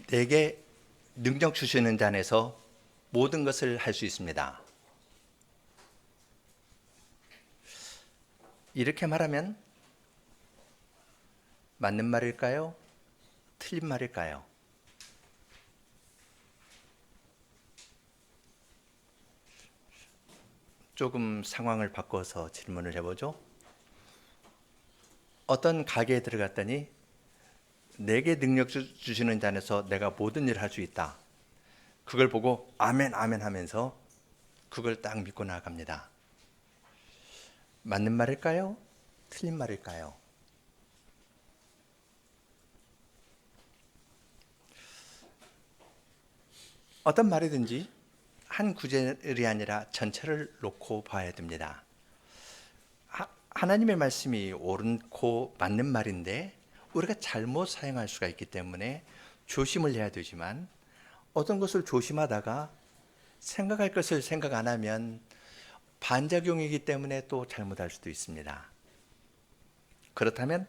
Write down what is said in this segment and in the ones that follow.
내게 능력 주시는 자 안에서 모든 것을 할 수 있습니다. 이렇게 말하면 맞는 말일까요? 틀린 말일까요? 조금 상황을 바꿔서 질문을 해보죠. 어떤 가게에 들어갔더니 내게 능력 주시는 자 안에서 내가 모든 일을 할 수 있다. 그걸 보고 아멘 아멘 하면서 그걸 딱 믿고 나아갑니다. 맞는 말일까요? 틀린 말일까요? 어떤 말이든지 한 구절이 아니라 전체를 놓고 봐야 됩니다. 하나님의 말씀이 옳고 맞는 말인데 우리가 잘못 사용할 수가 있기 때문에 조심을 해야 되지만, 어떤 것을 조심하다가 생각할 것을 생각 안 하면 반작용이기 때문에 또 잘못할 수도 있습니다. 그렇다면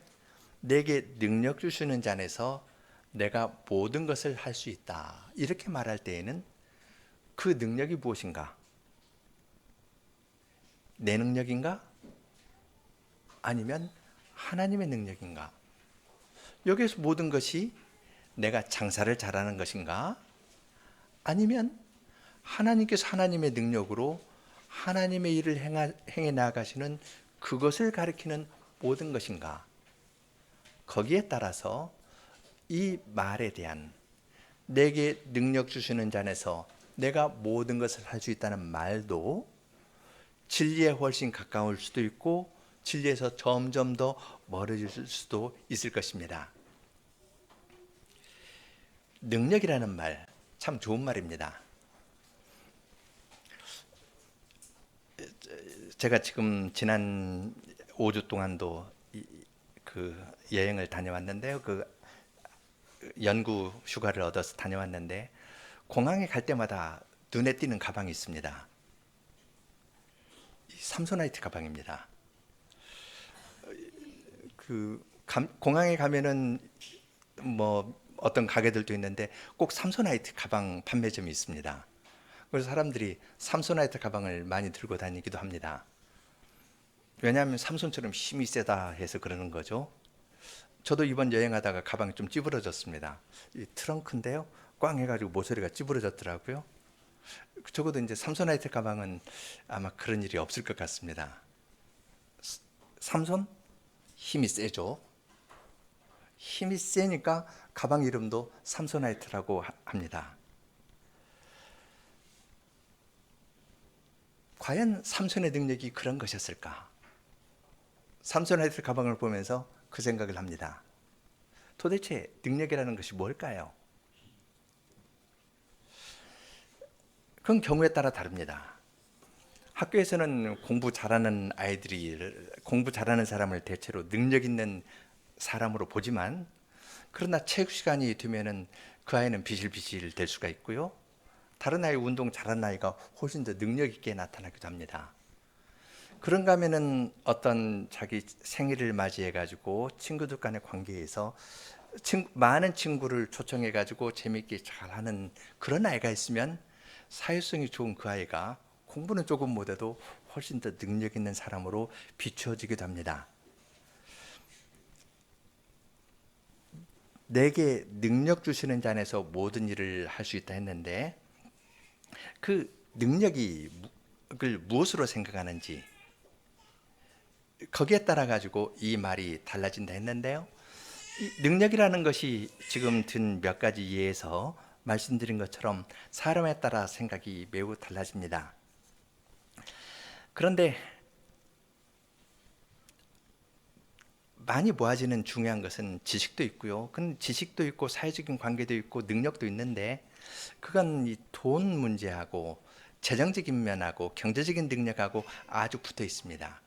내게 능력 주시는 자 안에서 내가 모든 것을 할 수 있다, 이렇게 말할 때에는 그 능력이 무엇인가? 내 능력인가? 아니면 하나님의 능력인가? 여기에서 모든 것이 내가 장사를 잘하는 것인가? 아니면 하나님께서 하나님의 능력으로 하나님의 일을 행해 나가시는 그것을 가리키는 모든 것인가? 거기에 따라서 이 말에 대한, 내게 능력 주시는 자 안에서 내가 모든 것을 할 수 있다는 말도 진리에 훨씬 가까울 수도 있고 진리에서 점점 더 멀어질 수도 있을 것입니다. 능력이라는 말, 참 좋은 말입니다. 제가 지금 지난 5주 동안도 그 여행을 다녀왔는데요. 그 연구 휴가를 얻어서 다녀왔는데, 공항에 갈 때마다 눈에 띄는 가방이 있습니다. 삼소나이트 가방입니다. 공항에 가면은 뭐 어떤 가게들도 있는데 꼭 삼소나이트 가방 판매점이 있습니다. 그래서 사람들이 삼소나이트 가방을 많이 들고 다니기도 합니다. 왜냐하면 삼손처럼 힘이 세다 해서 그러는 거죠. 저도 이번 여행하다가 가방이 좀 찌부러졌습니다. 이 트렁크인데요, 꽝 해가지고 모서리가 찌부러졌더라고요. 적어도 이제 삼손나이트 가방은 아마 그런 일이 없을 것 같습니다. 삼손? 힘이 세죠. 힘이 세니까 가방 이름도 삼손나이트라고 합니다. 과연 삼손의 능력이 그런 것이었을까? 삼손나이트 가방을 보면서 그 생각을 합니다. 도대체 능력이라는 것이 뭘까요? 그건 경우에 따라 다릅니다. 학교에서는 공부 잘하는 공부 잘하는 사람을 대체로 능력 있는 사람으로 보지만, 그러나 체육 시간이 되면은 그 아이는 비실비실 될 수가 있고요. 다른 아이, 운동 잘하는 아이가 훨씬 더 능력 있게 나타나기도 합니다. 그런가 하면은 어떤 자기 생일을 맞이해 가지고 친구들 간의 관계에서 많은 친구를 초청해 가지고 재미있게 잘하는 그런 아이가 있으면, 사회성이 좋은 그 아이가 공부는 조금 못해도 훨씬 더 능력 있는 사람으로 비추어지기도 합니다. 내게 능력 주시는 자 안에서 모든 일을 할 수 있다 했는데, 그 능력이 그걸 무엇으로 생각하는지, 거기에 따라 가지고 이 말이 달라진다 했는데요. 이 능력이라는 것이 지금 든 몇 가지 예에서 말씀드린 것처럼 사람에 따라 생각이 매우 달라집니다. 그런데 많이 모아지는 중요한 것은 지식도 있고요. 그건 지식도 있고 사회적인 관계도 있고 능력도 있는데, 그건 이 돈 문제하고 재정적인 면하고 경제적인 능력하고 아주 붙어 있습니다.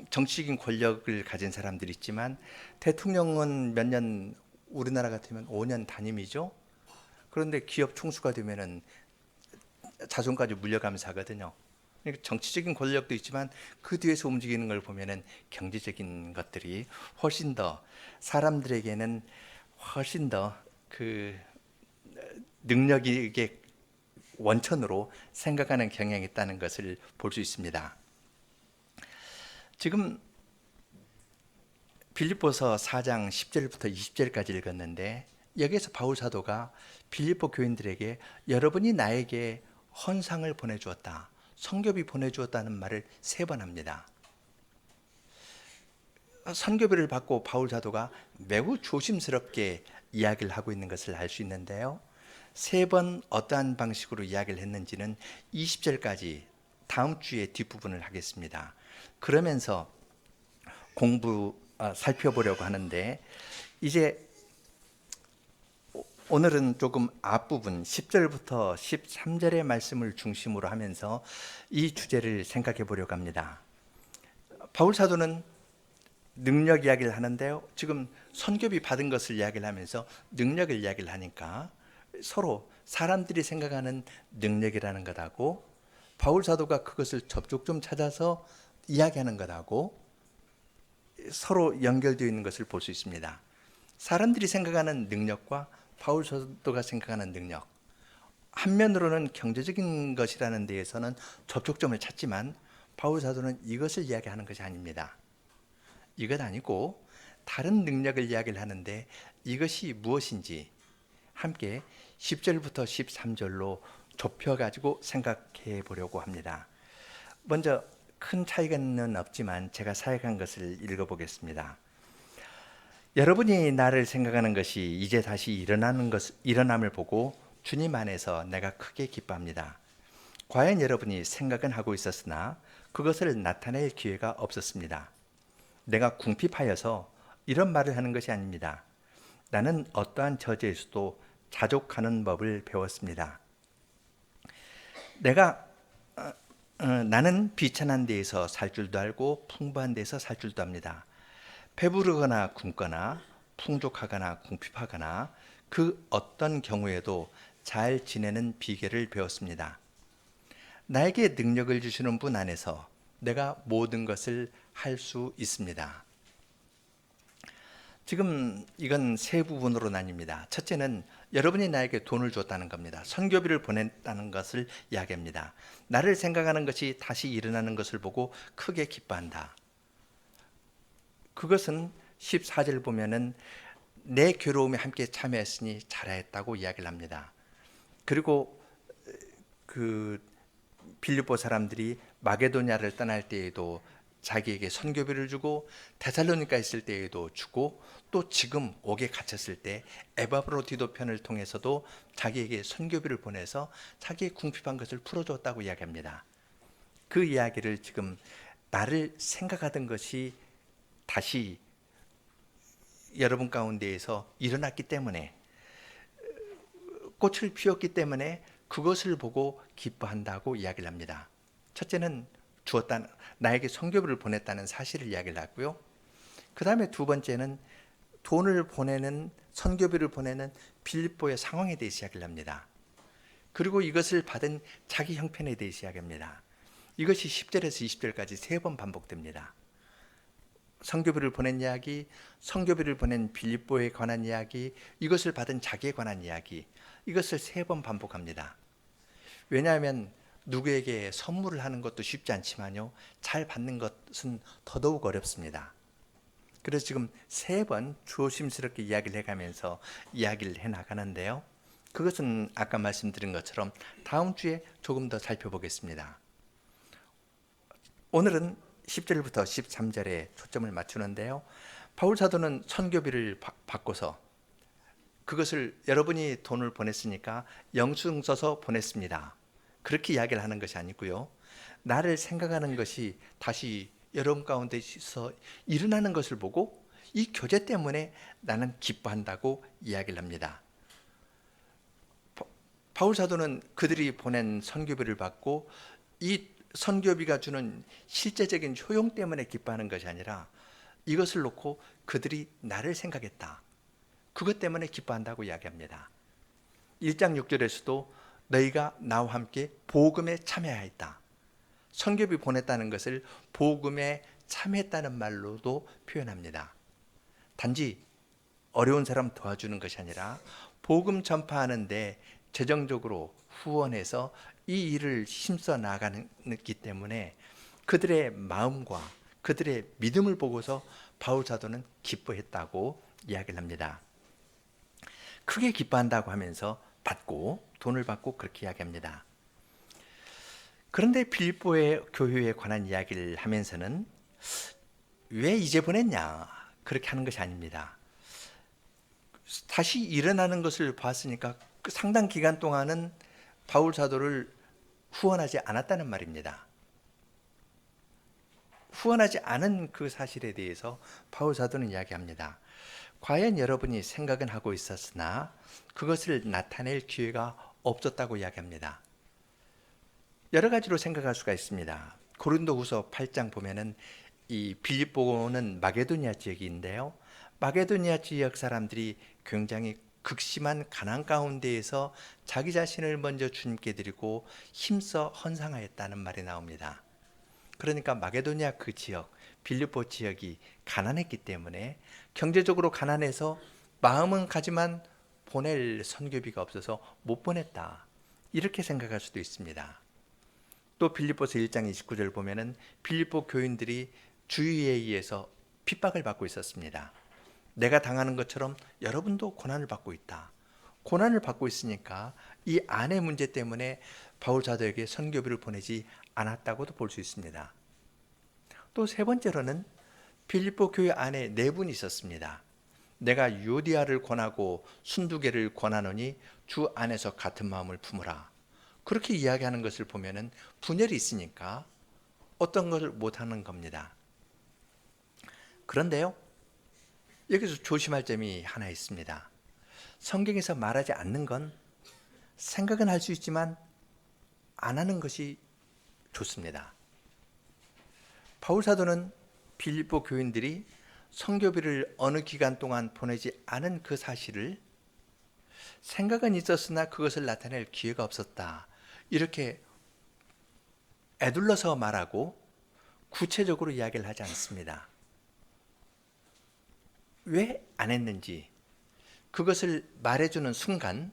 정치적인 권력을 가진 사람들이 있지만 대통령은 몇 년, 우리나라 같으면 5년 단임이죠. 그런데 기업 총수가 되면은 자손까지 물려가면서 하거든요. 그러니까 정치적인 권력도 있지만 그 뒤에서 움직이는 걸 보면은 경제적인 것들이 훨씬 더 사람들에게는 훨씬 더 그 능력의 원천으로 생각하는 경향이 있다는 것을 볼 수 있습니다. 지금 빌립보서 4장 10절부터 20절까지 읽었는데 여기에서 바울 사도가 빌립보 교인들에게 여러분이 나에게 헌상을 보내주었다, 성교비 보내주었다는 말을 3번 합니다. 선교비를 받고 바울 사도가 매우 조심스럽게 이야기를 하고 있는 것을 알 수 있는데요. 3번 어떠한 방식으로 이야기를 했는지는 20절까지 다음 주에 뒷부분을 하겠습니다. 그러면서 살펴보려고 하는데, 이제 오늘은 조금 앞부분 10절부터 13절의 말씀을 중심으로 하면서 이 주제를 생각해 보려고 합니다. 바울 사도는 능력 이야기를 하는데요. 지금 선교비 받은 것을 이야기를 하면서 능력을 이야기를 하니까 서로 사람들이 생각하는 능력이라는 것하고 바울 사도가 그것을 접촉점 찾아서 이야기하는 것하고 서로 연결되어 있는 것을 볼 수 있습니다. 사람들이 생각하는 능력과 바울 사도가 생각하는 능력, 한면으로는 경제적인 것이라는 데에서는 접촉점을 찾지만 바울 사도는 이것을 이야기하는 것이 아닙니다. 이것 아니고 다른 능력을 이야기를 하는데 이것이 무엇인지 함께 10절부터 13절로 좁혀가지고 생각해 보려고 합니다. 먼저 큰 차이는 없지만 제가 사역한 것을 읽어보겠습니다. 여러분이 나를 생각하는 것이 이제 다시 일어남을 보고 주님 안에서 내가 크게 기뻐합니다. 과연 여러분이 생각은 하고 있었으나 그것을 나타낼 기회가 없었습니다. 내가 궁핍하여서 이런 말을 하는 것이 아닙니다. 나는 어떠한 처지에서도 자족하는 법을 배웠습니다. 나는 비천한 데에서 살 줄도 알고 풍부한 데에서 살 줄도 압니다. 배부르거나 굶거나 풍족하거나 궁핍하거나 그 어떤 경우에도 잘 지내는 비결을 배웠습니다. 나에게 능력을 주시는 분 안에서 내가 모든 것을 할 수 있습니다. 지금 이건 3부분으로 나뉩니다. 첫째는 여러분이 나에게 돈을 줬다는 겁니다. 선교비를 보냈다는 것을 이야기합니다. 나를 생각하는 것이 다시 일어나는 것을 보고 크게 기뻐한다. 그것은 14절 보면은 내 괴로움에 함께 참여했으니 잘하였다고 이야기를 합니다. 그리고 그 빌립보 사람들이 마게도냐를 떠날 때에도 자기에게 선교비를 주고 데살로니가 있을 때에도 주고 또 지금 옥에 갇혔을 때 에바브로디도 편을 통해서도 자기에게 선교비를 보내서 자기의 궁핍한 것을 풀어줬다고 이야기합니다. 그 이야기를 지금 나를 생각하던 것이 다시 여러분 가운데에서 일어났기 때문에 꽃을 피웠기 때문에 그것을 보고 기뻐한다고 이야기를 합니다. 첫째는 나에게 선교비를 보냈다는 사실을 이야기를 하고요. 그 다음에 2번째는 돈을 보내는, 선교비를 보내는 빌립보의 상황에 대해서 이야기를 합니다. 그리고 이것을 받은 자기 형편에 대해서 이야기합니다. 이것이 10절에서 20절까지 3번 반복됩니다. 선교비를 보낸 이야기, 선교비를 보낸 빌립보에 관한 이야기, 이것을 받은 자기에 관한 이야기, 이것을 3번 반복합니다. 왜냐하면 누구에게 선물을 하는 것도 쉽지 않지만요, 잘 받는 것은 더더욱 어렵습니다. 그래서 지금 3번 조심스럽게 이야기를 해가면서 이야기를 해나가는데요, 그것은 아까 말씀드린 것처럼 다음 주에 조금 더 살펴보겠습니다. 오늘은 10절부터 13절에 초점을 맞추는데요, 바울 사도는 선교비를 받고서 그것을 여러분이 돈을 보냈으니까 영수증 써서 보냈습니다, 그렇게 이야기를 하는 것이 아니고요, 나를 생각하는 것이 다시 여러분 가운데서 일어나는 것을 보고 이 교제 때문에 나는 기뻐한다고 이야기를 합니다. 바울 사도는 그들이 보낸 선교비를 받고 이 선교비가 주는 실제적인 효용 때문에 기뻐하는 것이 아니라 이것을 놓고 그들이 나를 생각했다, 그것 때문에 기뻐한다고 이야기합니다. 1장 6절에서도 너희가 나와 함께 복음에 참여하였다, 선교비 보냈다는 것을 복음에 참여했다는 말로도 표현합니다. 단지 어려운 사람 도와주는 것이 아니라 복음 전파하는데 재정적으로 후원해서 이 일을 힘써 나가기 때문에 그들의 마음과 그들의 믿음을 보고서 바울 사도는 기뻐했다고 이야기를 합니다. 크게 기뻐한다고 하면서 돈을 받고 그렇게 이야기합니다. 그런데 빌립보의 교회에 관한 이야기를 하면서는 왜 이제 보냈냐 그렇게 하는 것이 아닙니다. 다시 일어나는 것을 봤으니까 상당 기간 동안은 바울 사도를 후원하지 않았다는 말입니다. 후원하지 않은 그 사실에 대해서 바울 사도는 이야기합니다. 과연 여러분이 생각은 하고 있었으나 그것을 나타낼 기회가 없었다고 이야기합니다. 여러 가지로 생각할 수가 있습니다. 고린도후서 8장 보면은 이 빌립보는 마게도니아 지역인데요. 마게도니아 지역 사람들이 굉장히 극심한 가난 가운데에서 자기 자신을 먼저 주님께 드리고 힘써 헌상하였다는 말이 나옵니다. 그러니까 마게도니아 그 지역, 빌립보 지역이 가난했기 때문에 경제적으로 가난해서 마음은 가지만 보낼 선교비가 없어서 못 보냈다. 이렇게 생각할 수도 있습니다. 또 빌립보서 1장 29절 보면은 빌립보 교인들이 주의에 의해서 핍박을 받고 있었습니다. 내가 당하는 것처럼 여러분도 고난을 받고 있다. 고난을 받고 있으니까 이 안의 문제 때문에 바울 사도에게 선교비를 보내지 않았다고도 볼 수 있습니다. 또 세 번째로는 빌립보 교회 안에 네 분이 있었습니다. 내가 유디아를 권하고 순두개를 권하노니 주 안에서 같은 마음을 품으라. 그렇게 이야기하는 것을 보면은 분열이 있으니까 어떤 것을 못하는 겁니다. 그런데요, 여기서 조심할 점이 하나 있습니다. 성경에서 말하지 않는 건 생각은 할 수 있지만 안 하는 것이 좋습니다. 바울 사도는 빌립보 교인들이 선교비를 어느 기간 동안 보내지 않은 그 사실을 생각은 있었으나 그것을 나타낼 기회가 없었다. 이렇게 애둘러서 말하고 구체적으로 이야기를 하지 않습니다. 왜 안 했는지 그것을 말해주는 순간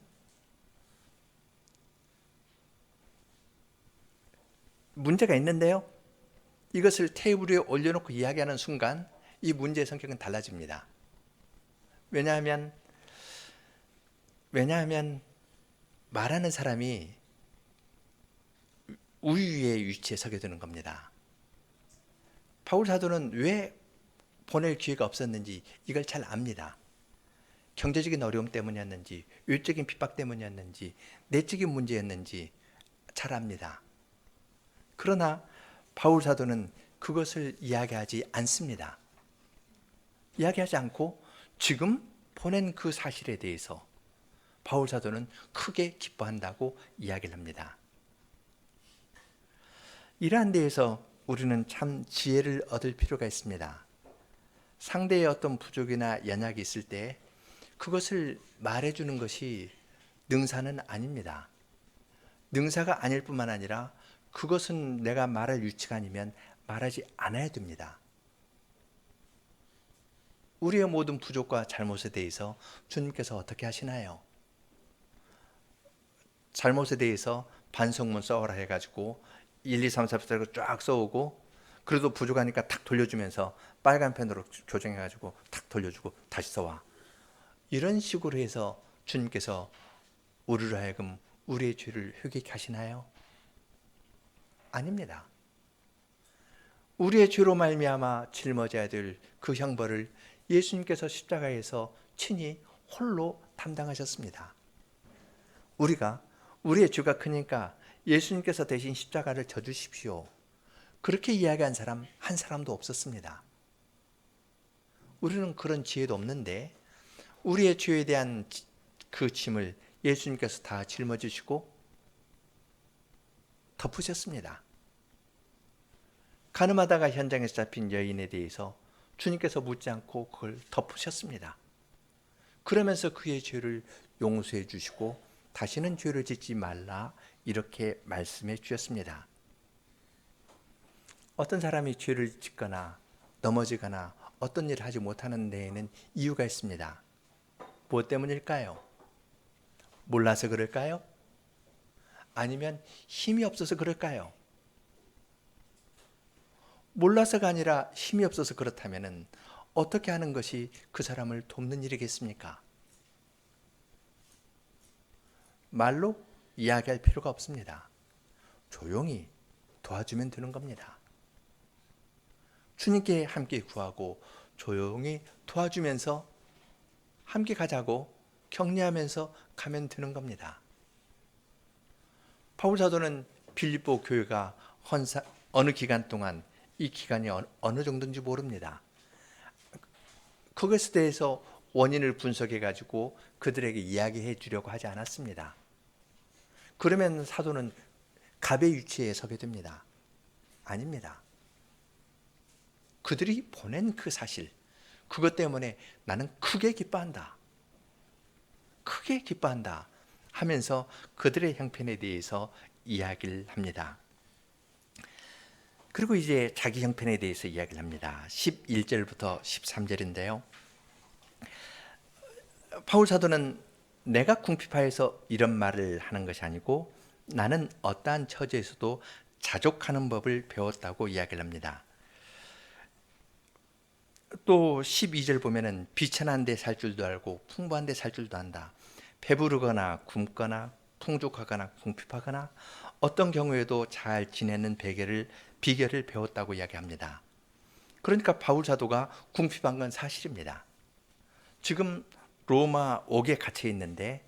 문제가 있는데요. 이것을 테이블 위에 올려놓고 이야기하는 순간 이 문제의 성격은 달라집니다. 왜냐하면 말하는 사람이 우위의 위치에 서게 되는 겁니다. 바울 사도는 왜 보낼 기회가 없었는지 이걸 잘 압니다. 경제적인 어려움 때문이었는지, 외적인 핍박 때문이었는지, 내적인 문제였는지 잘 압니다. 그러나 바울 사도는 그것을 이야기하지 않습니다. 이야기하지 않고 지금 보낸 그 사실에 대해서 바울 사도는 크게 기뻐한다고 이야기를 합니다. 이러한 데에서 우리는 참 지혜를 얻을 필요가 있습니다. 상대의 어떤 부족이나 연약이 있을 때 그것을 말해주는 것이 능사는 아닙니다. 능사가 아닐 뿐만 아니라 그것은 내가 말할 위치가 아니면 말하지 않아야 됩니다. 우리의 모든 부족과 잘못에 대해서 주님께서 어떻게 하시나요? 잘못에 대해서 반성문 써오라 해가지고 1, 2, 3, 4, 5 쫙 써오고 그래도 부족하니까 탁 돌려주면서 빨간 펜으로 교정해가지고 탁 돌려주고 다시 써와. 이런 식으로 해서 주님께서 우리로 하여금 우리의 죄를 회개케 하시나요? 아닙니다. 우리의 죄로 말미암아 짊어져야 될 그 형벌을 예수님께서 십자가에서 친히 홀로 담당하셨습니다. 우리가 우리의 죄가 크니까 예수님께서 대신 십자가를 져주십시오. 그렇게 이야기한 사람 한 사람도 없었습니다. 우리는 그런 지혜도 없는데 우리의 죄에 대한 그 짐을 예수님께서 다 짊어지시고 덮으셨습니다. 가늠하다가 현장에서 잡힌 여인에 대해서 주님께서 묻지 않고 그걸 덮으셨습니다. 그러면서 그의 죄를 용서해 주시고 다시는 죄를 짓지 말라 이렇게 말씀해 주셨습니다. 어떤 사람이 죄를 짓거나 넘어지거나 어떤 일을 하지 못하는 데에는 이유가 있습니다. 무엇 때문일까요? 몰라서 그럴까요? 아니면 힘이 없어서 그럴까요? 몰라서가 아니라 힘이 없어서 그렇다면 어떻게 하는 것이 그 사람을 돕는 일이겠습니까? 말로 이야기할 필요가 없습니다. 조용히 도와주면 되는 겁니다. 주님께 함께 구하고 조용히 도와주면서 함께 가자고 격려하면서 가면 되는 겁니다. 바울 사도는 빌립보 교회가 어느 기간 동안, 이 기간이 어느 정도인지 모릅니다. 그것에 대해서 원인을 분석해 가지고 그들에게 이야기해 주려고 하지 않았습니다. 그러면 사도는 갑의 위치에 서게 됩니다. 아닙니다. 그들이 보낸 그 사실, 그것 때문에 나는 크게 기뻐한다. 크게 기뻐한다 하면서 그들의 형편에 대해서 이야기를 합니다. 그리고 이제 자기 형편에 대해서 이야기를 합니다. 11절부터 13절인데요. 바울 사도는 내가 궁핍하여서 이런 말을 하는 것이 아니고 나는 어떠한 처지에서도 자족하는 법을 배웠다고 이야기를 합니다. 또 12절 보면은 비천한 데 살 줄도 알고 풍부한 데 살 줄도 안다. 배부르거나 굶거나 풍족하거나 궁핍하거나 어떤 경우에도 잘 지내는 비결을 배웠다고 이야기합니다. 그러니까 바울 사도가 궁핍한 건 사실입니다. 지금 로마 옥에 갇혀 있는데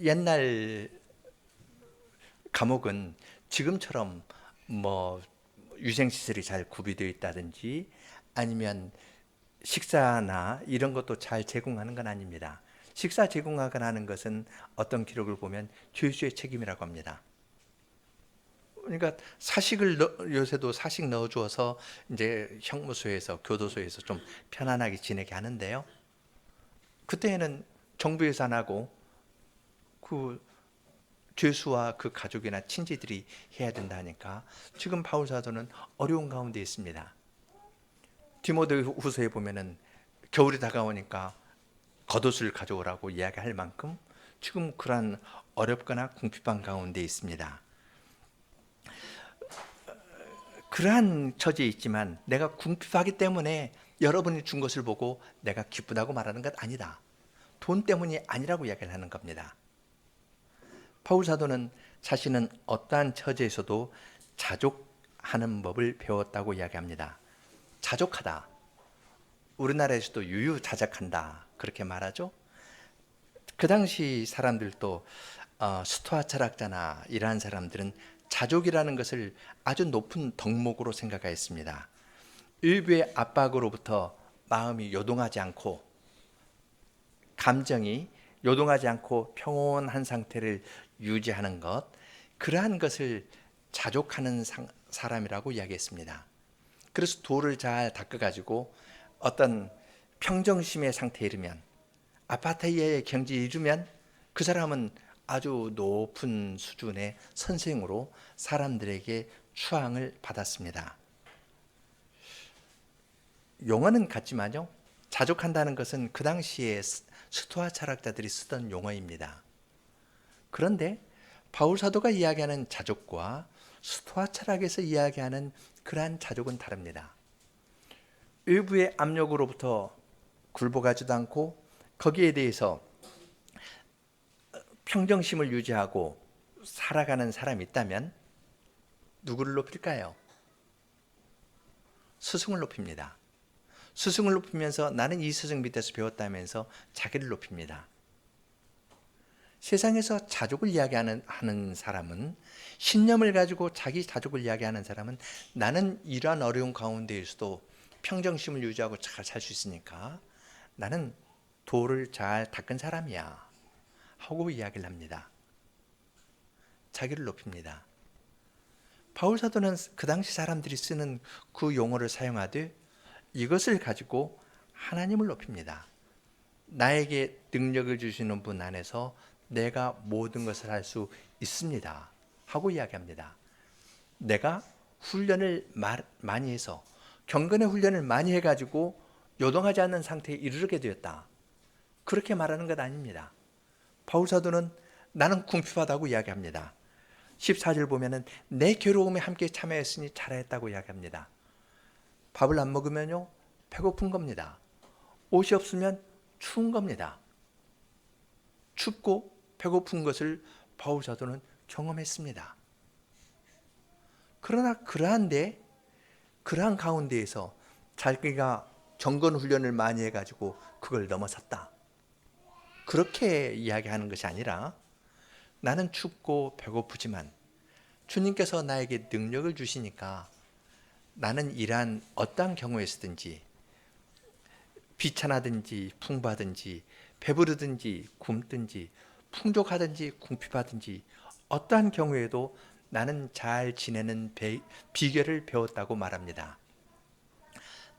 옛날 감옥은 지금처럼 뭐 위생시설이 잘 구비되어 있다든지 아니면 식사나 이런 것도 잘 제공하는 건 아닙니다. 식사 제공하거나 하는 것은 어떤 기록을 보면 죄수의 책임이라고 합니다. 그러니까 요새도 사식 넣어주어서 이제 형무소에서 교도소에서 좀 편안하게 지내게 하는데요. 그때에는 정부에서 안 하고 그 죄수와 그 가족이나 친지들이 해야 된다 하니까 지금 바울 사도는 어려운 가운데 있습니다. 디모데후서에 보면은 겨울이 다가오니까 겉옷을 가져오라고 이야기할 만큼 지금 그러한 어렵거나 궁핍한 가운데 있습니다. 그러한 처지에 있지만 내가 궁핍하기 때문에 여러분이 준 것을 보고 내가 기쁘다고 말하는 것 아니다. 돈 때문이 아니라고 이야기를 하는 겁니다. 바울 사도는 자신은 어떠한 처지에서도 자족하는 법을 배웠다고 이야기합니다. 자족하다. 우리나라에서도 유유자적한다. 그렇게 말하죠. 그 당시 사람들도 스토아 철학자나 이러한 사람들은 자족이라는 것을 아주 높은 덕목으로 생각하였습니다. 일부의 압박으로부터 마음이 요동하지 않고 감정이 요동하지 않고 평온한 상태를 유지하는 것, 그러한 것을 자족하는 사람이라고 이야기했습니다. 그래서 돌을 잘 닦아가지고 어떤 평정심의 상태에 이르면, 아파트의 경지에 이르면 그 사람은 아주 높은 수준의 선생으로 사람들에게 추앙을 받았습니다. 용어는 같지만요, 자족한다는 것은 그 당시에 스토아 철학자들이 쓰던 용어입니다. 그런데 바울 사도가 이야기하는 자족과 스토아 철학에서 이야기하는 그러한 자족은 다릅니다. 일부의 압력으로부터 굴복하지도 않고 거기에 대해서 평정심을 유지하고 살아가는 사람이 있다면 누구를 높일까요? 스승을 높입니다. 스승을 높이면서 나는 이 스승 밑에서 배웠다면서 자기를 높입니다. 세상에서 자족을 이야기하는 사람은, 신념을 가지고 자기 자족을 이야기하는 사람은 나는 이러한 어려운 가운데에서도 평정심을 유지하고 잘 살 수 있으니까 나는 돌을 잘 닦은 사람이야 하고 이야기를 합니다. 자기를 높입니다. 바울 사도는 그 당시 사람들이 쓰는 그 용어를 사용하되 이것을 가지고 하나님을 높입니다. 나에게 능력을 주시는 분 안에서 내가 모든 것을 할 수 있습니다 하고 이야기합니다. 내가 훈련을 많이 해서, 경건의 훈련을 많이 해가지고 요동하지 않는 상태에 이르게 되었다, 그렇게 말하는 것 아닙니다. 바울 사도는 나는 궁핍하다고 이야기합니다. 14절 보면은 내 괴로움에 함께 참여했으니 잘했다고 이야기합니다. 밥을 안 먹으면요 배고픈 겁니다. 옷이 없으면 추운 겁니다. 춥고 배고픈 것을 바울 사도는 경험했습니다. 그러나 그러한 가운데에서 자기가 경건 훈련을 많이 해가지고 그걸 넘어섰다, 그렇게 이야기하는 것이 아니라 나는 춥고 배고프지만 주님께서 나에게 능력을 주시니까 나는 이러한 어떠한 경우에서든지 비천하든지 풍부하든지 배부르든지 굶든지 풍족하든지 궁핍하든지 어떠한 경우에도 나는 잘 지내는 비결을 배웠다고 말합니다.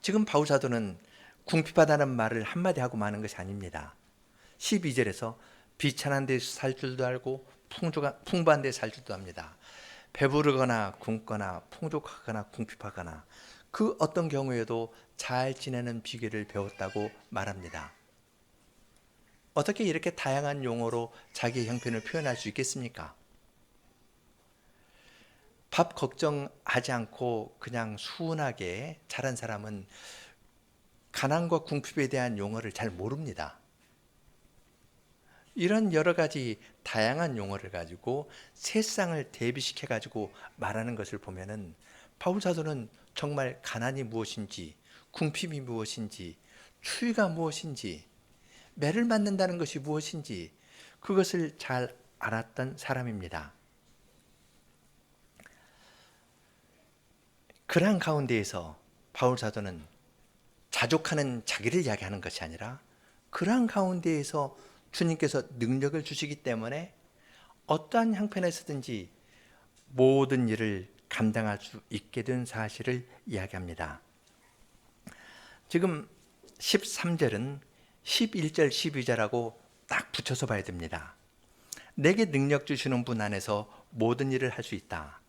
지금 바울 사도는 궁핍하다는 말을 한마디 하고 마는 것이 아닙니다. 12절에서 비천한 데서 살 줄도 알고 풍부한 데서 살 줄도 압니다. 배부르거나 굶거나 풍족하거나 궁핍하거나 그 어떤 경우에도 잘 지내는 비결을 배웠다고 말합니다. 어떻게 이렇게 다양한 용어로 자기의 형편을 표현할 수 있겠습니까? 밥 걱정하지 않고 그냥 수운하게 자란 사람은 가난과 궁핍에 대한 용어를 잘 모릅니다. 이런 여러 가지 다양한 용어를 가지고 세상을 대비시켜 가지고 말하는 것을 보면은 바울 사도는 정말 가난이 무엇인지, 궁핍이 무엇인지, 추위가 무엇인지, 매를 맞는다는 것이 무엇인지 그것을 잘 알았던 사람입니다. 그러한 가운데에서 바울 사도는 자족하는 자기를 이야기하는 것이 아니라 그러한 가운데에서 주님께서 능력을 주시기 때문에 어떠한 형편에서든지 모든 일을 감당할 수 있게 된 사실을 이야기합니다. 지금 13절은 11절, 12절하고 딱 붙여서 봐야 됩니다. 내게 능력 주시는 분 안에서 모든 일을 할 수 있다.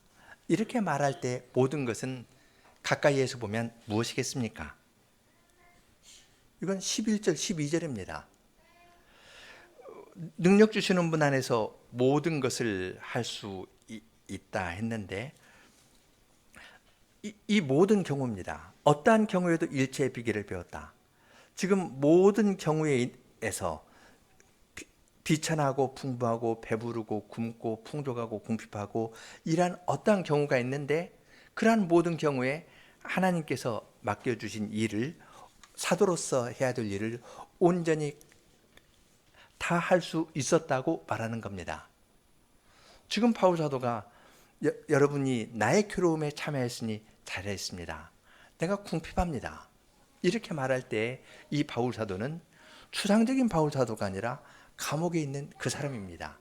이렇게 말할 때 모든 것은 가까이에서 보면 무엇이겠습니까? 이건 11절, 12절입니다. 능력 주시는 분 안에서 모든 것을 할 수 있다 했는데 이 모든 경우입니다. 어떠한 경우에도 일체의 비결을 배웠다. 지금 모든 경우에서 비천하고 풍부하고 배부르고 굶고 풍족하고 궁핍하고 이러한 어떠한 경우가 있는데 그러한 모든 경우에 하나님께서 맡겨주신 일을, 사도로서 해야 될 일을 온전히 다 할 수 있었다고 말하는 겁니다. 지금 바울 사도가 여러분이 나의 괴로움에 참여했으니 잘했습니다. 내가 궁핍합니다. 이렇게 말할 때 이 바울 사도는 추상적인 바울 사도가 아니라 감옥에 있는 그 사람입니다.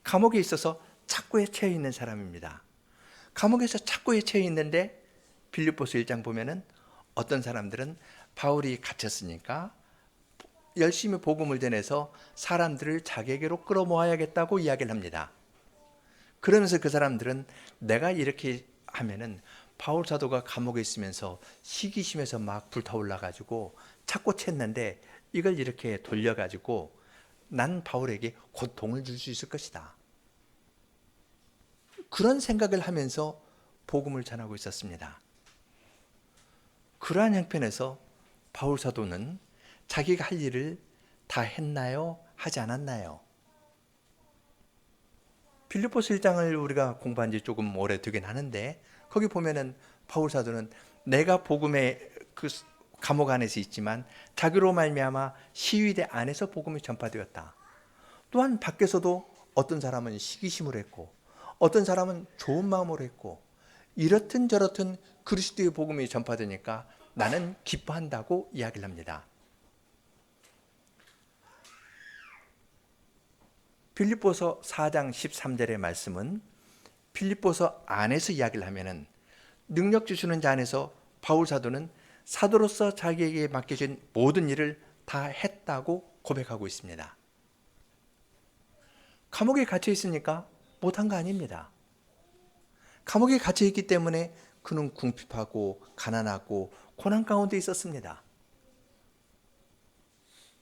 감옥에 있어서 착고에 처해 있는 사람입니다. 감옥에서 착고에 처해 있는데 빌립보서 1장 보면은 어떤 사람들은 바울이 갇혔으니까 열심히 복음을 전해서 사람들을 자기에게로 끌어모아야겠다고 이야기를 합니다. 그러면서 그 사람들은 내가 이렇게 하면은 바울 사도가 감옥에 있으면서 시기심에서 막 불타올라 가지고 찾고 챘는데 이걸 이렇게 돌려 가지고 난 바울에게 고통을 줄 수 있을 것이다. 그런 생각을 하면서 복음을 전하고 있었습니다. 그러한 형편에서 바울 사도는 자기가 할 일을 다 했나요? 하지 않았나요? 빌립보서 1장을 우리가 공부한 지 조금 오래되긴 하는데 거기 보면은 바울 사도는 내가 복음의 그 감옥 안에서 있지만 자기로 말미암아 시위대 안에서 복음이 전파되었다. 또한 밖에서도 어떤 사람은 시기심을 했고 어떤 사람은 좋은 마음으로 했고 이렇든 저렇든 그리스도의 복음이 전파되니까 나는 기뻐한다고 이야기를 합니다. 빌립보서 4장 13절의 말씀은 빌립보서 안에서 이야기를 하면은 능력 주시는 자 안에서 바울 사도는 사도로서 자기에게 맡겨진 모든 일을 다 했다고 고백하고 있습니다. 감옥에 갇혀 있으니까 못한 거 아닙니다. 감옥에 갇혀 있기 때문에 그는 궁핍하고 가난하고 고난 가운데 있었습니다.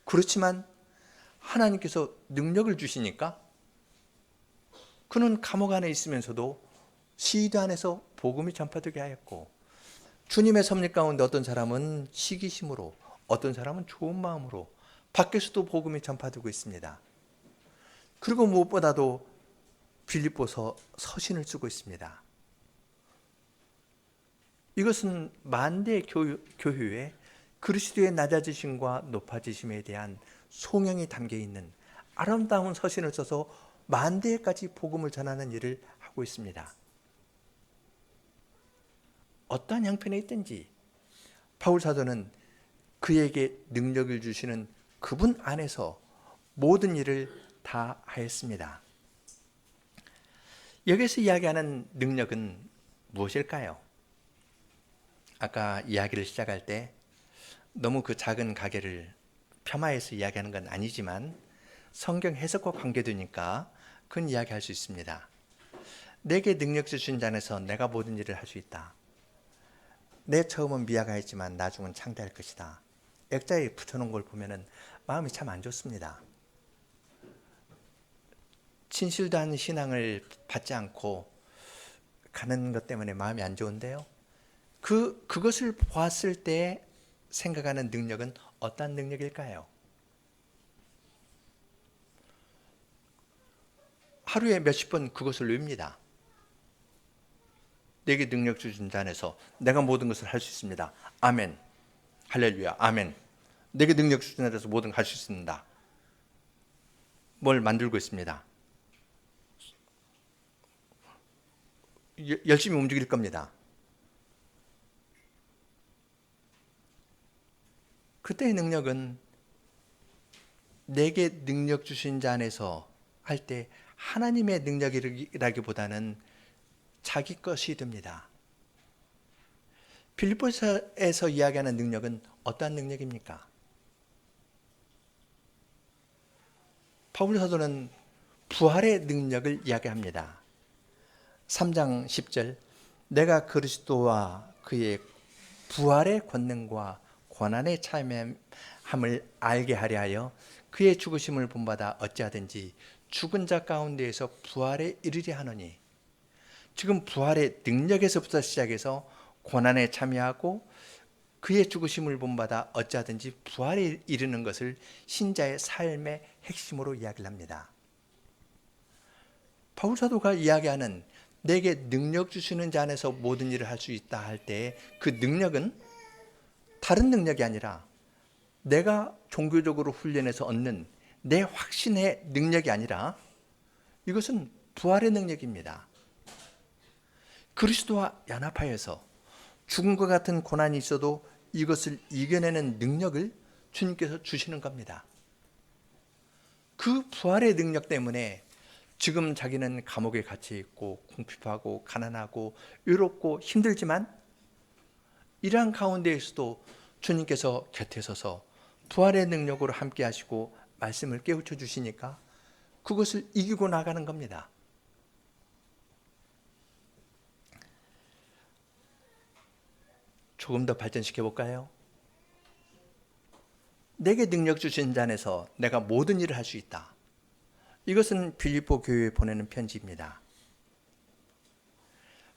그렇지만 하나님께서 능력을 주시니까 그는 감옥 안에 있으면서도 시위대 안에서 복음이 전파되게 하였고, 주님의 섭리 가운데 어떤 사람은 시기심으로, 어떤 사람은 좋은 마음으로 밖에서도 복음이 전파되고 있습니다. 그리고 무엇보다도 빌립보서 서신을 쓰고 있습니다. 이것은 만대 교회의 그리스도의 낮아지심과 높아지심에 대한 송영이 담겨 있는 아름다운 서신을 써서 만대까지 복음을 전하는 일을 하고 있습니다. 어떠한 형편에 있든지 바울 사도는 그에게 능력을 주시는 그분 안에서 모든 일을 다 하였습니다. 여기서 이야기하는 능력은 무엇일까요? 아까 이야기를 시작할 때 너무 그 작은 가게를 폄하해서 이야기하는 건 아니지만 성경 해석과 관계되니까 그건 이야기할 수 있습니다. 내게 능력 주신 자 안에서 내가 모든 일을 할 수 있다. 내 처음은 미약하였지만 나중은 창대할 것이다. 액자에 붙여놓은 걸 보면 마음이 참 안 좋습니다. 진실도 한 신앙을 받지 않고 가는 것 때문에 마음이 안 좋은데요. 그것을 보았을 때 생각하는 능력은 어떤 능력일까요? 하루에 몇십 번 그것을 외웁니다. 내게 능력 주신 자 안에서 내가 모든 것을 할 수 있습니다. 아멘. 할렐루야. 아멘. 내게 능력 주신 자 안에서 모든 걸 할 수 있습니다. 뭘 만들고 있습니다. 열심히 움직일 겁니다. 그때의 능력은 내게 능력 주신 자 안에서 할 때 하나님의 능력이라기보다는 자기 것이 됩니다. 빌립보서에서 이야기하는 능력은 어떠한 능력입니까? 바울 사도는 부활의 능력을 이야기합니다. 3장 10절, 내가 그리스도와 그의 부활의 권능과 고난에 참여함을 알게 하려 하여 그의 죽으심을 본받아 어찌하든지 죽은 자 가운데에서 부활에 이르려 하노니, 지금 부활의 능력에서부터 시작해서 고난에 참여하고 그의 죽으심을 본받아 어찌하든지 부활에 이르는 것을 신자의 삶의 핵심으로 이야기를 합니다. 바울 사도가 이야기하는 내게 능력 주시는 자 안에서 모든 일을 할 수 있다 할 때 그 능력은 다른 능력이 아니라 내가 종교적으로 훈련해서 얻는 내 확신의 능력이 아니라 이것은 부활의 능력입니다. 그리스도와 연합하여서 죽음과 같은 고난이 있어도 이것을 이겨내는 능력을 주님께서 주시는 겁니다. 그 부활의 능력 때문에 지금 자기는 감옥에 갇혀 있고 궁핍하고 가난하고 외롭고 힘들지만 이러한 가운데에서도 주님께서 곁에 서서 부활의 능력으로 함께 하시고 말씀을 깨우쳐 주시니까 그것을 이기고 나가는 겁니다. 조금 더 발전시켜 볼까요? 내게 능력 주신 자 안에서 내가 모든 일을 할 수 있다. 이것은 빌립보 교회에 보내는 편지입니다.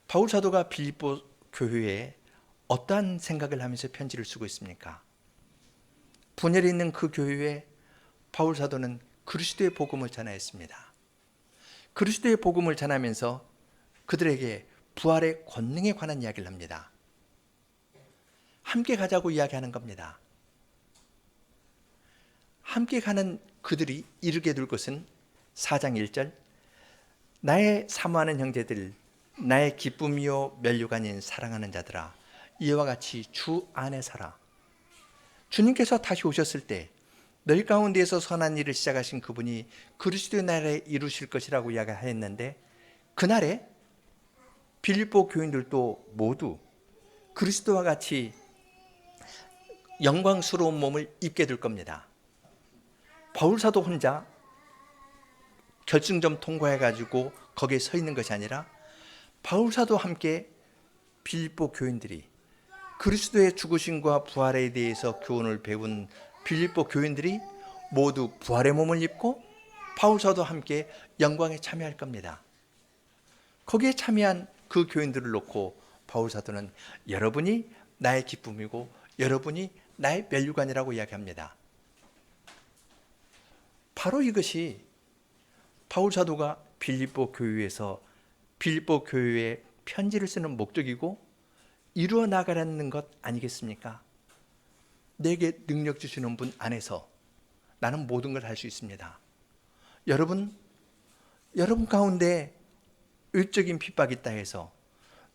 바울 사도가 빌립보 교회에 어떠한 생각을 하면서 편지를 쓰고 있습니까? 분열이 있는 그 교회에 바울 사도는 그리스도의 복음을 전하였습니다. 그리스도의 복음을 전하면서 그들에게 부활의 권능에 관한 이야기를 합니다. 함께 가자고 이야기하는 겁니다. 함께 가는 그들이 이르게 될 것은 4장 1절, 나의 사모하는 형제들, 나의 기쁨이요 멸류가 아닌 사랑하는 자들아, 이와 같이 주 안에 살아. 주님께서 다시 오셨을 때 너희 가운데에서 선한 일을 시작하신 그분이 그리스도의 나라에 이루실 것이라고 이야기하였는데, 그날에 빌립보 교인들도 모두 그리스도와 같이 영광스러운 몸을 입게 될 겁니다. 바울 사도 혼자 결승점 통과해가지고 거기에 서 있는 것이 아니라 바울 사도 함께 빌립보 교인들이 그리스도의 죽으심과 부활에 대해서 교훈을 배운 빌립보 교인들이 모두 부활의 몸을 입고 바울 사도 함께 영광에 참여할 겁니다. 거기에 참여한 그 교인들을 놓고 바울 사도는 여러분이 나의 기쁨이고 여러분이 나의 면류관이라고 이야기합니다. 바로 이것이 바울 사도가 빌립보 교회에 편지를 쓰는 목적이고 이루어 나가라는 것 아니겠습니까? 내게 능력 주시는 분 안에서 나는 모든 걸 할 수 있습니다. 여러분 가운데 일적인 핍박이 있다 해서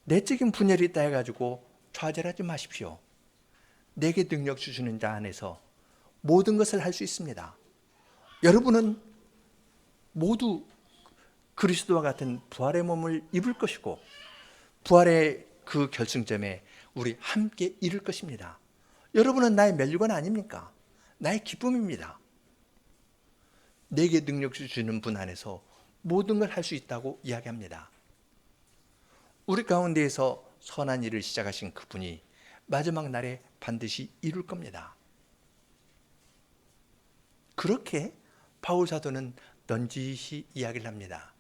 내적인 분열이 있다 해가지고 좌절하지 마십시오. 내게 능력 주시는 자 안에서 모든 것을 할 수 있습니다. 여러분은 모두 그리스도와 같은 부활의 몸을 입을 것이고 부활의 그 결승점에 우리 함께 이룰 것입니다. 여러분은 나의 면류관 아닙니까? 나의 기쁨입니다. 내게 능력 주시는 분 안에서 모든 걸 할 수 있다고 이야기합니다. 우리 가운데에서 선한 일을 시작하신 그분이 마지막 날에 반드시 이룰 겁니다. 그렇게 바울 사도는 넌지시 이야기를 합니다.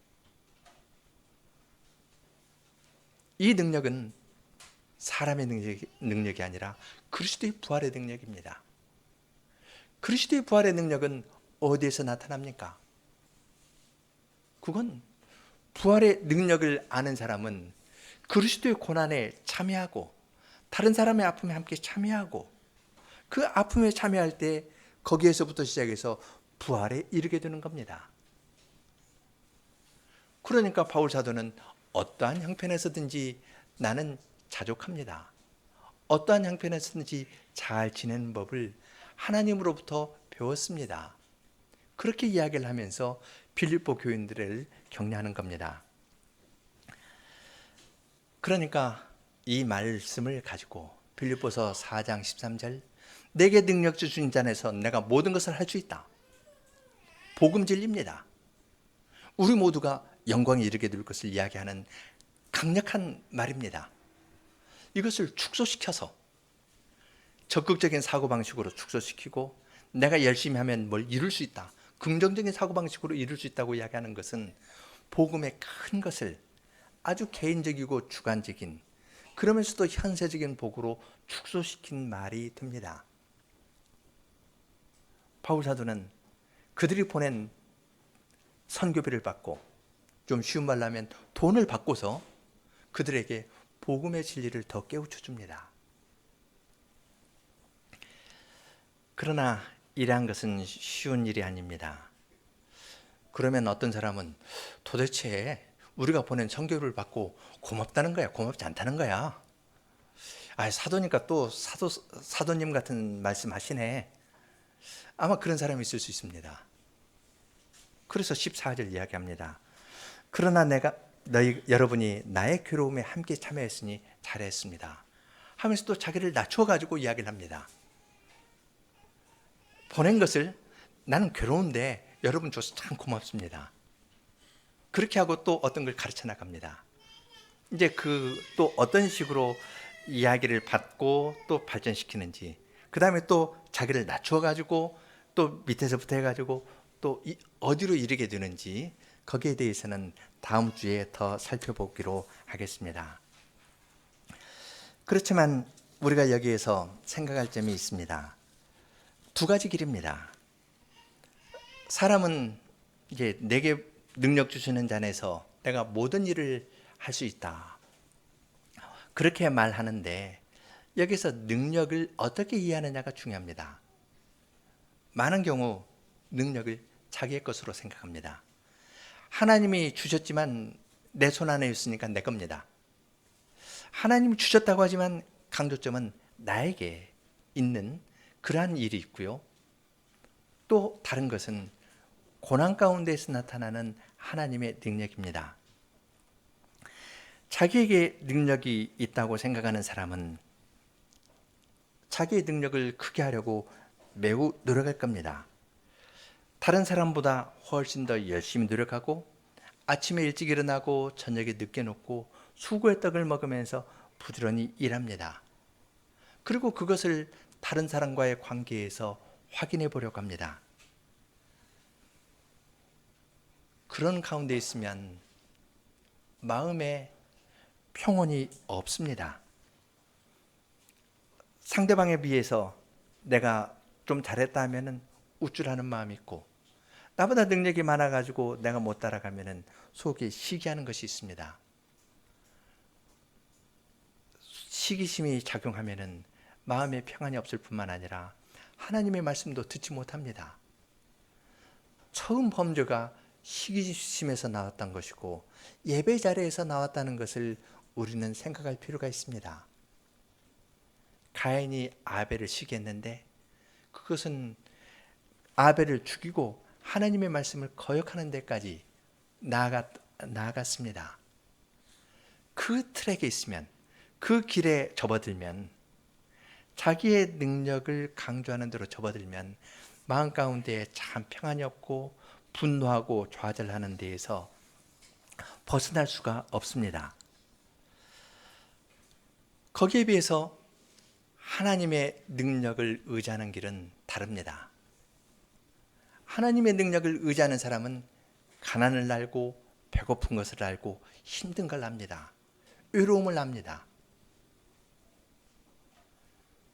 이 능력은 사람의 능력이 아니라 그리스도의 부활의 능력입니다. 그리스도의 부활의 능력은 어디에서 나타납니까? 그건 부활의 능력을 아는 사람은 그리스도의 고난에 참여하고 다른 사람의 아픔에 함께 참여하고 그 아픔에 참여할 때 거기에서부터 시작해서 부활에 이르게 되는 겁니다. 그러니까 바울 사도는 어떠한 형편에서든지 나는 자족합니다. 어떠한 형편에서든지 잘 지내는 법을 하나님으로부터 배웠습니다. 그렇게 이야기를 하면서 빌립보 교인들을 격려하는 겁니다. 그러니까 이 말씀을 가지고 빌립보서 4장 13절 내게 능력 주신 자 안에서 내가 모든 것을 할 수 있다. 복음 진리입니다. 우리 모두가 영광에 이르게 될 것을 이야기하는 강력한 말입니다. 이것을 축소시켜서 적극적인 사고방식으로 축소시키고 내가 열심히 하면 뭘 이룰 수 있다. 긍정적인 사고방식으로 이룰 수 있다고 이야기하는 것은 복음의 큰 것을 아주 개인적이고 주관적인 그러면서도 현세적인 복으로 축소시킨 말이 됩니다. 바울 사도는 그들이 보낸 선교비를 받고 좀 쉬운 말로 하면 돈을 받고서 그들에게 복음의 진리를 더 깨우쳐 줍니다. 그러나 이러한 것은 쉬운 일이 아닙니다. 그러면 어떤 사람은 도대체 우리가 보낸 선교를 받고 고맙다는 거야, 고맙지 않다는 거야. 사도니까 또 사도님 같은 말씀하시네. 아마 그런 사람이 있을 수 있습니다. 그래서 14절 이야기합니다. 그러나 여러분이 나의 괴로움에 함께 참여했으니 잘했습니다. 하면서 또 자기를 낮춰가지고 이야기를 합니다. 보낸 것을 나는 괴로운데 여러분 줘서 참 고맙습니다. 그렇게 하고 또 어떤 걸 가르쳐 나갑니다. 이제 또 어떤 식으로 이야기를 받고 또 발전시키는지, 그 다음에 또 자기를 낮춰가지고 또 밑에서부터 해가지고 또 어디로 이르게 되는지 거기에 대해서는 다음 주에 더 살펴보기로 하겠습니다. 그렇지만 우리가 여기에서 생각할 점이 있습니다. 두 가지 길입니다. 사람은 이제 내게 능력 주시는 자 안에서 내가 모든 일을 할 수 있다. 그렇게 말하는데 여기서 능력을 어떻게 이해하느냐가 중요합니다. 많은 경우 능력을 자기의 것으로 생각합니다. 하나님이 주셨지만 내 손 안에 있으니까 내 겁니다. 하나님이 주셨다고 하지만 강조점은 나에게 있는 그러한 일이 있고요. 또 다른 것은 고난 가운데에서 나타나는 하나님의 능력입니다. 자기에게 능력이 있다고 생각하는 사람은 자기의 능력을 크게 하려고 매우 노력할 겁니다. 다른 사람보다 훨씬 더 열심히 노력하고 아침에 일찍 일어나고 저녁에 늦게 눕고 수고의 떡을 먹으면서 부지런히 일합니다. 그리고 그것을 다른 사람과의 관계에서 확인해 보려고 합니다. 그런 가운데 있으면 마음에 평온이 없습니다. 상대방에 비해서 내가 좀 잘했다 하면은 우쭐하는 마음이 있고, 나보다 능력이 많아가지고 내가 못 따라가면은 속에 시기하는 것이 있습니다. 시기심이 작용하면은 마음에 평안이 없을 뿐만 아니라 하나님의 말씀도 듣지 못합니다. 처음 범죄가 시기심에서 나왔던 것이고 예배 자리에서 나왔다는 것을 우리는 생각할 필요가 있습니다. 가인이 아벨을 시기했는데 그것은 아벨을 죽이고 하나님의 말씀을 거역하는 데까지 나아갔습니다. 그 트랙에 있으면, 그 길에 접어들면, 자기의 능력을 강조하는 대로 접어들면 마음 가운데 참 평안이 없고 분노하고 좌절하는 데에서 벗어날 수가 없습니다. 거기에 비해서 하나님의 능력을 의지하는 길은 다릅니다. 하나님의 능력을 의지하는 사람은 가난을 알고 배고픈 것을 알고 힘든 걸 압니다. 외로움을 압니다.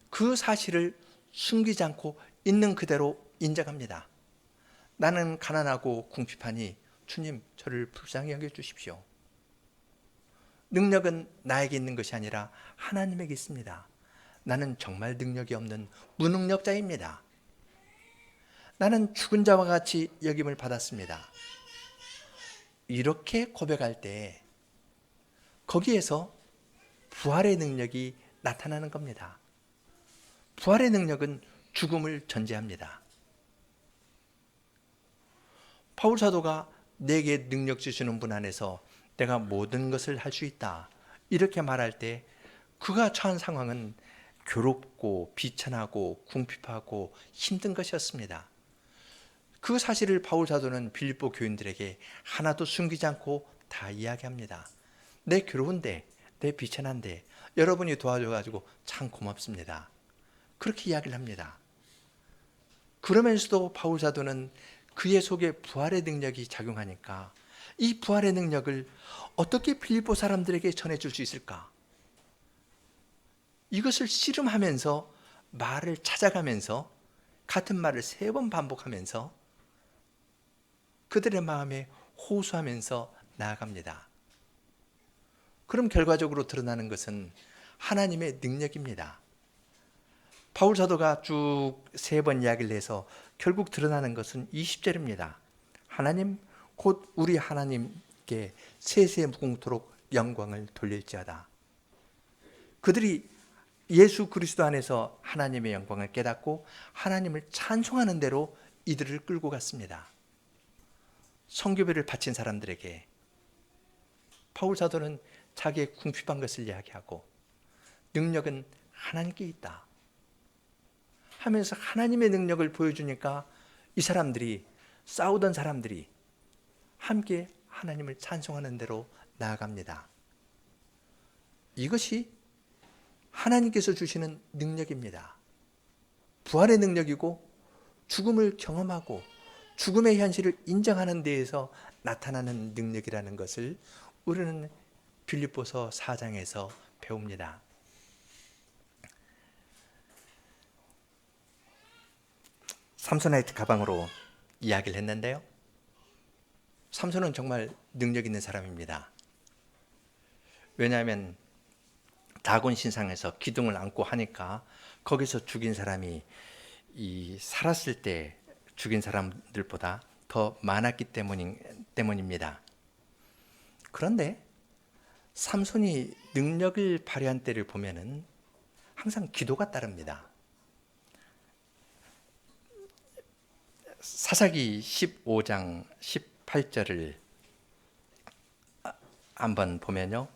그 사실을 숨기지 않고 있는 그대로 인정합니다. 나는 가난하고 궁핍하니 주님 저를 불쌍히 여겨주십시오. 능력은 나에게 있는 것이 아니라 하나님에게 있습니다. 나는 정말 능력이 없는 무능력자입니다. 나는 죽은 자와 같이 여김을 받았습니다. 이렇게 고백할 때 거기에서 부활의 능력이 나타나는 겁니다. 부활의 능력은 죽음을 전제합니다. 바울 사도가 내게 능력 주시는 분 안에서 내가 모든 것을 할 수 있다, 이렇게 말할 때 그가 처한 상황은 괴롭고 비천하고 궁핍하고 힘든 것이었습니다. 그 사실을 바울 사도는 빌립보 교인들에게 하나도 숨기지 않고 다 이야기합니다. 내 괴로운데, 내 비천한데 여러분이 도와줘가지고 참 고맙습니다. 그렇게 이야기를 합니다. 그러면서도 바울 사도는 그의 속에 부활의 능력이 작용하니까 이 부활의 능력을 어떻게 빌립보 사람들에게 전해줄 수 있을까? 이것을 씨름하면서 말을 찾아가면서 같은 말을 3번 반복하면서 그들의 마음에 호소하면서 나아갑니다. 그럼 결과적으로 드러나는 것은 하나님의 능력입니다. 바울 사도가 쭉 3번 이야기를 해서 결국 드러나는 것은 20절입니다. 하나님 곧 우리 하나님께 세세 무궁토록 영광을 돌릴지어다. 그들이 예수 그리스도 안에서 하나님의 영광을 깨닫고 하나님을 찬송하는 대로 이들을 끌고 갔습니다. 성교배를 바친 사람들에게 바울 사도는 자기의 궁핍한 것을 이야기하고 능력은 하나님께 있다 하면서 하나님의 능력을 보여주니까 이 사람들이, 싸우던 사람들이 함께 하나님을 찬송하는 대로 나아갑니다. 이것이 하나님께서 주시는 능력입니다. 부활의 능력이고 죽음을 경험하고 죽음의 현실을 인정하는 데에서 나타나는 능력이라는 것을 우리는 빌립보서 4장에서 배웁니다. 삼손나이트 가방으로 이야기를 했는데요. 삼손은 정말 능력 있는 사람입니다. 왜냐하면 다곤 신상에서 기둥을 안고 하니까 거기서 죽인 사람이 살았을 때 죽인 사람들보다 더 많았기 때문입니다. 그런데 삼손이 능력을 발휘한 때를 보면은 항상 기도가 따릅니다. 사사기 15장 18절을 한번 보면요.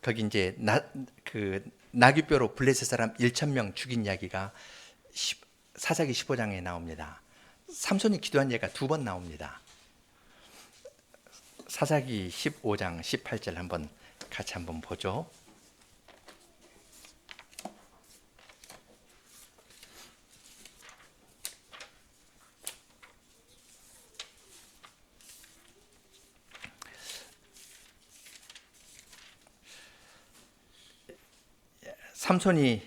거기 이제 나귀뼈로 블레셋 사람 1,000명 죽인 이야기가 사사기 15장에 나옵니다. 삼손이 기도한 예가 2번 나옵니다. 사사기 15장 18절 같이 한번 보죠. 삼손이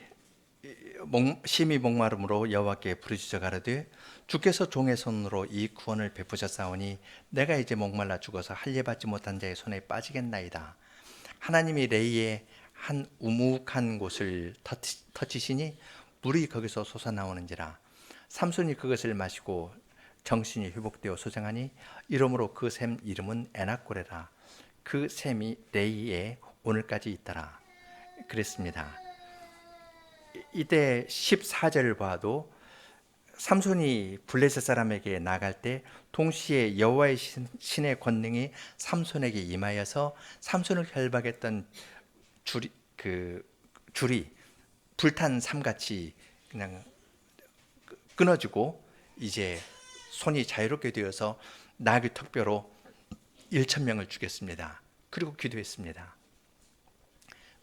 심히 목마름으로 여호와께 부르짖어 가로되 주께서 종의 손으로 이 구원을 베푸셨사오니 내가 이제 목말라 죽어서 할례받지 못한 자의 손에 빠지겠나이다. 하나님이 레이의 한 우묵한 곳을 터치시니 물이 거기서 솟아나오는지라. 삼손이 그것을 마시고 정신이 회복되어 소생하니 이러므로 그 샘 이름은 에낙고레라. 그 샘이 레이에 오늘까지 있더라. 그랬습니다. 이때 14절을 봐도 삼손이 블레셋 사람에게 나갈 때 동시에 여호와의 신의 권능이 삼손에게 임하여서 삼손을 결박했던 줄이 불탄 삼같이 그냥 끊어지고 이제 손이 자유롭게 되어서 나귀 턱뼈로 1,000명을 죽였습니다. 그리고 기도했습니다.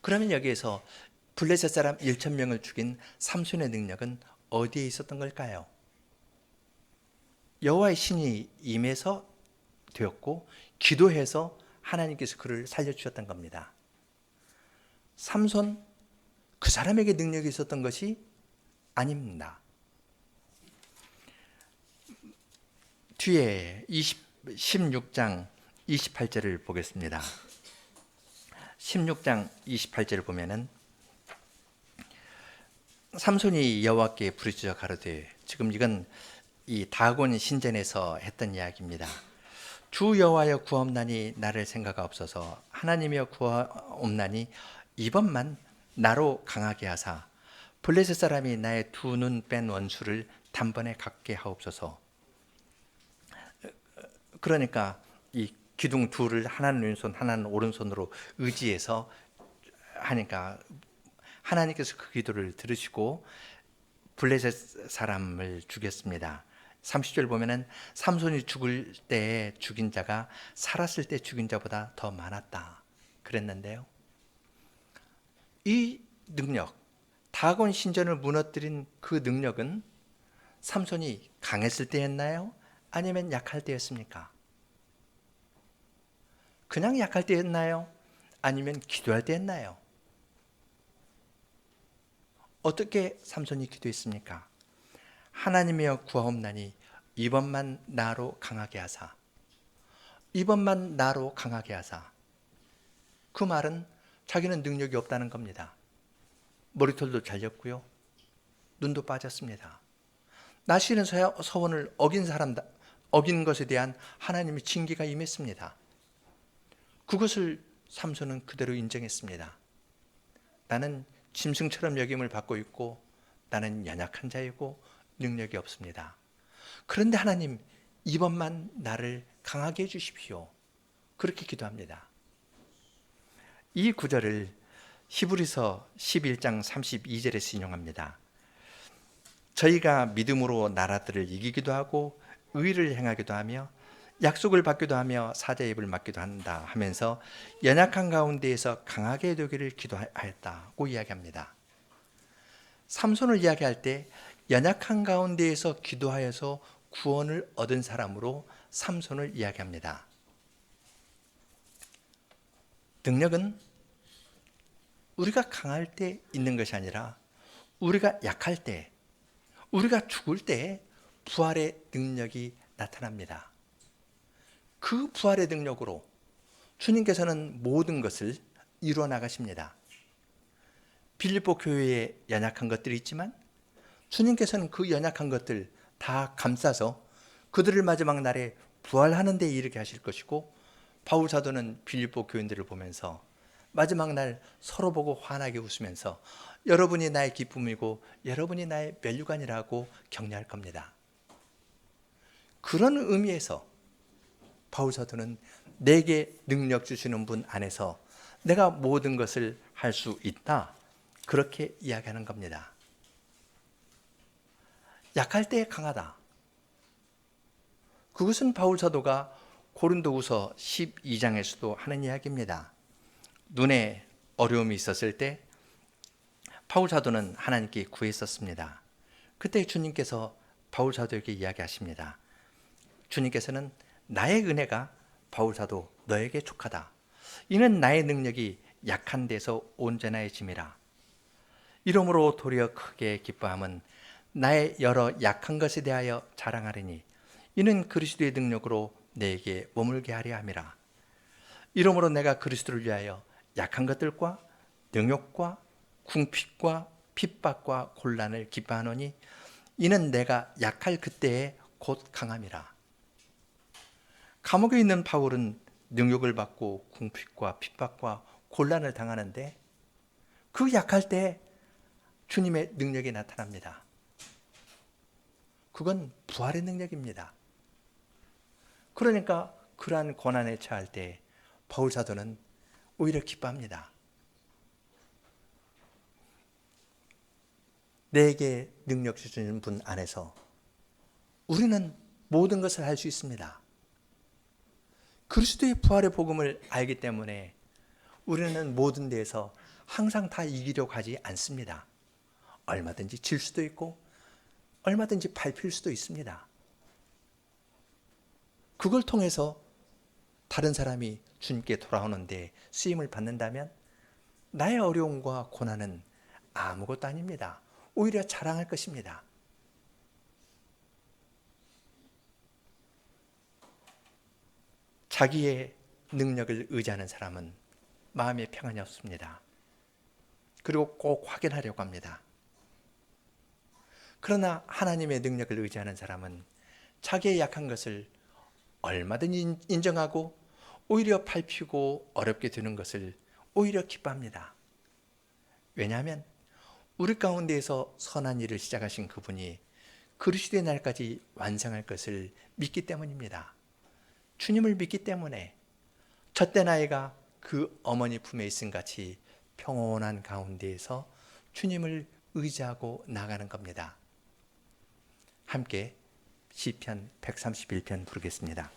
그러면 여기에서 블레셋 사람 1,000명을 죽인 삼손의 능력은 어디에 있었던 걸까요? 여호와의 신이 임해서 되었고 기도해서 하나님께서 그를 살려주셨던 겁니다. 삼손 그 사람에게 능력이 있었던 것이 아닙니다. 뒤에 16장 28절을 보겠습니다. 16장 28절을 보면은 삼손이 여호와께 부르짖어 가로되, 지금 이건 이 다곤 신전에서 했던 이야기입니다. 주 여호와여 구하옵나니 나를 생각하옵소서. 하나님이여 구하옵나니 이번만 나로 강하게 하사 블레셋 사람이 나의 두 눈 뺀 원수를 단번에 갚게 하옵소서. 그러니까 이 기둥 둘을 하나는 왼손 하나는 오른손으로 의지해서 하니까 하나님께서 그 기도를 들으시고 블레셋 사람을 죽였습니다. 30절 보면은 삼손이 죽을 때 죽인 자가 살았을 때 죽인 자보다 더 많았다 그랬는데요. 이 능력, 다곤 신전을 무너뜨린 그 능력은 삼손이 강했을 때였나요? 아니면 약할 때였습니까? 그냥 약할 때였나요? 아니면 기도할 때였나요? 어떻게 삼손이 기도했습니까? 하나님이여 구하옵나니 이번만 나로 강하게 하사. 이번만 나로 강하게 하사. 그 말은 자기는 능력이 없다는 겁니다. 머리털도 잘렸고요. 눈도 빠졌습니다. 나시는 서원을 어긴 것에 대한 하나님의 징계가 임했습니다. 그것을 삼손은 그대로 인정했습니다. 나는 짐승처럼 여김을 받고 있고 나는 연약한 자이고 능력이 없습니다. 그런데 하나님 이번만 나를 강하게 해주십시오. 그렇게 기도합니다. 이 구절을 히브리서 11장 32절에서 인용합니다. 저희가 믿음으로 나라들을 이기기도 하고 의를 행하기도 하며 약속을 받기도 하며 사자의 입을 막기도 한다 하면서 연약한 가운데에서 강하게 되기를 기도하였다고 이야기합니다. 삼손을 이야기할 때 연약한 가운데에서 기도하여서 구원을 얻은 사람으로 삼손을 이야기합니다. 능력은 우리가 강할 때 있는 것이 아니라 우리가 약할 때, 우리가 죽을 때 부활의 능력이 나타납니다. 그 부활의 능력으로 주님께서는 모든 것을 이루어 나가십니다. 빌립보 교회에 연약한 것들이 있지만 주님께서는 그 연약한 것들 다 감싸서 그들을 마지막 날에 부활하는 데 이르게 하실 것이고, 바울 사도는 빌립보 교인들을 보면서 마지막 날 서로 보고 환하게 웃으면서 여러분이 나의 기쁨이고 여러분이 나의 면류관이라고 격려할 겁니다. 그런 의미에서 바울 사도는 내게 능력 주시는 분 안에서 내가 모든 것을 할 수 있다, 그렇게 이야기하는 겁니다. 약할 때 강하다. 그것은 바울 사도가 고린도후서 12장에서도 하는 이야기입니다. 눈에 어려움이 있었을 때 바울 사도는 하나님께 구했었습니다. 그때 주님께서 바울 사도에게 이야기하십니다. 주님께서는 나의 은혜가 바울 사도 너에게 족하다. 이는 나의 능력이 약한 데서 온전해짐이라. 이러므로 도리어 크게 기뻐함은 나의 여러 약한 것에 대하여 자랑하리니 이는 그리스도의 능력으로 내게 머물게 하려 함이라. 이러므로 내가 그리스도를 위하여 약한 것들과 능욕과 궁핍과 핍박과 곤란을 기뻐하노니 이는 내가 약할 그때에 곧 강함이라. 감옥에 있는 바울은 능욕을 받고 궁핍과 핍박과 곤란을 당하는데 그 약할 때 주님의 능력이 나타납니다. 그건 부활의 능력입니다. 그러니까 그러한 고난에 처할 때 바울 사도는 오히려 기뻐합니다. 내게 능력 주시는 분 안에서 우리는 모든 것을 할 수 있습니다. 그리스도의 부활의 복음을 알기 때문에 우리는 모든 데에서 항상 다 이기려고 하지 않습니다. 얼마든지 질 수도 있고 얼마든지 밟힐 수도 있습니다. 그걸 통해서 다른 사람이 주님께 돌아오는데 쓰임을 받는다면 나의 어려움과 고난은 아무것도 아닙니다. 오히려 자랑할 것입니다. 자기의 능력을 의지하는 사람은 마음에 평안이 없습니다. 그리고 꼭 확인하려고 합니다. 그러나 하나님의 능력을 의지하는 사람은 자기의 약한 것을 얼마든지 인정하고 오히려 밟히고 어렵게 되는 것을 오히려 기뻐합니다. 왜냐하면 우리 가운데에서 선한 일을 시작하신 그분이 그리스도의 날까지 완성할 것을 믿기 때문입니다. 주님을 믿기 때문에 젖된 아이가 그 어머니 품에 있음 같이 평온한 가운데에서 주님을 의지하고 나가는 겁니다. 함께 시편 131편 부르겠습니다.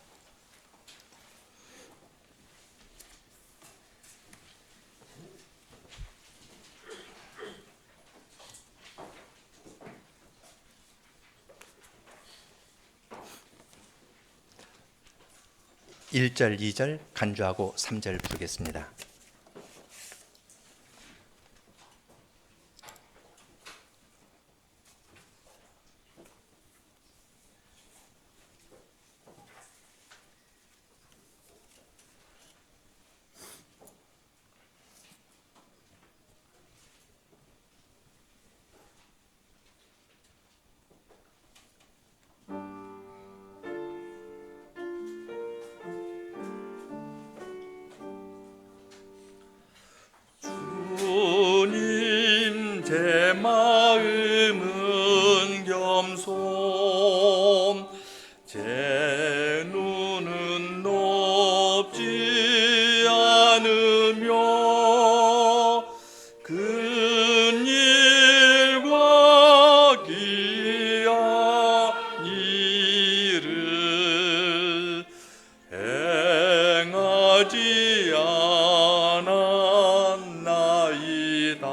일 절, 2절 간주하고 3절 부르겠습니다. 주님 제 마음은 겸손 제 눈은 높지 않으며 큰 일과 귀한 일을 행하지 않았나이다.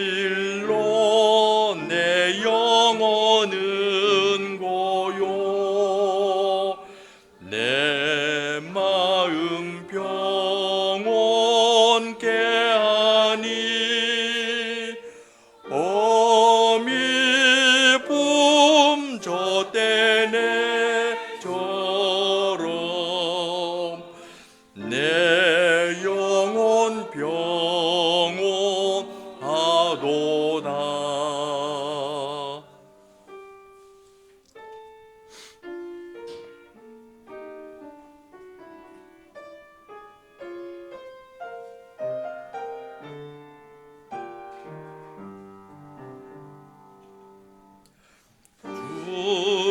실로 내 영혼은 고요 내 마음 평온케 하니 어미 품젖대 내처럼 내 영혼 평온하도다.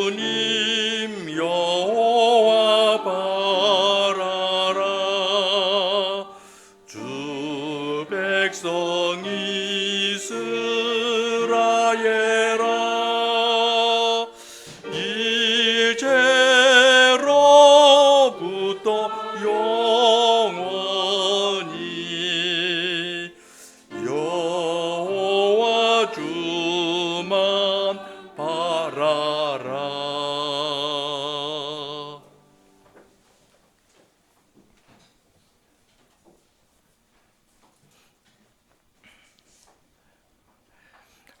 주님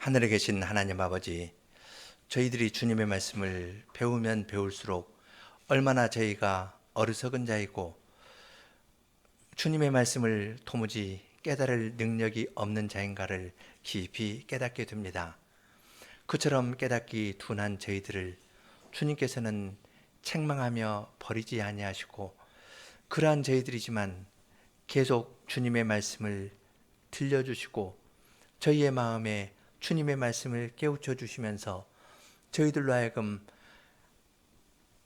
하늘에 계신 하나님 아버지, 저희들이 주님의 말씀을 배우면 배울수록 얼마나 저희가 어리석은 자이고 주님의 말씀을 도무지 깨달을 능력이 없는 자인가를 깊이 깨닫게 됩니다. 그처럼 깨닫기 둔한 저희들을 주님께서는 책망하며 버리지 아니하시고, 그러한 저희들이지만 계속 주님의 말씀을 들려주시고 저희의 마음에 주님의 말씀을 깨우쳐 주시면서 저희들로 하여금